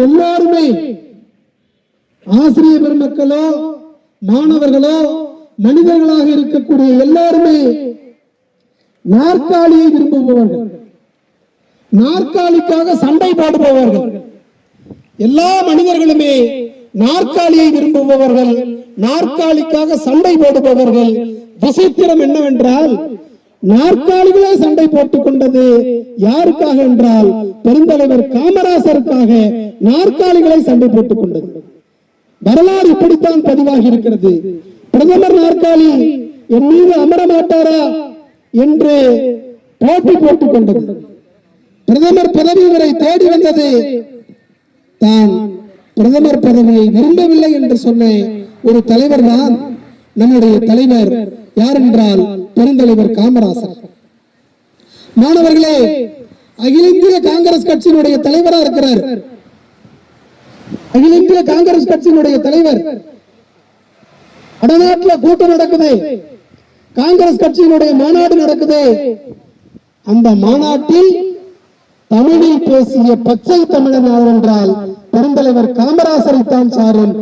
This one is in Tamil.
எல்லாருமே ஆசிரியர் பெருமக்களோ மாணவர்களோ மனிதர்களாக இருக்கக்கூடிய எல்லாருமே நாற்காலியை விரும்புபவர்கள், நாற்காலிக்காக சண்டை போடுபவர்கள். எல்லா மனிதர்களுமே நாற்காலியை விரும்புபவர்கள், நாற்காலிக்காக சண்டை போடுபவர்கள். விசித்திரம் என்னவென்றால், நாற்காலிகளே சண்டை போட்டுக் கொண்டது யாருக்காக என்றால் பெருந்தலைவர் காமராசருக்காக நாற்காலிகளை சண்டை போட்டுக் கொண்டது. வரலாறு இப்படித்தான் பதிவாகி இருக்கிறது. பிரதமர் நாற்காலி என் மீது அமர மாட்டாரா என்று போட்டி போட்டுக் கொண்டது. பிரதமர் பதவி வரை தேடி வந்தது. தான் பிரதமர் பதவியை விரும்பவில்லை என்று சொன்ன ஒரு தலைவர் தான் நம்முடைய தலைவர். யார் என்றால் பெருந்தலைவர் காமராசர். மாணவர்களே, அகில இந்திய காங்கிரஸ் கட்சியினுடைய தலைவரா இருக்கிறார். அகில இந்திய காங்கிரஸ் கட்சியினுடைய தலைவர். வடநாட்டில் கூட்டம் நடக்குது, காங்கிரஸ் கட்சியினுடைய மாநாடு நடக்குது. அந்த மாநாட்டில் தமிழில் பேசிய பச்சை தமிழன் என்றால் பெருந்தலைவர் காமராசரை தான் சாரும்.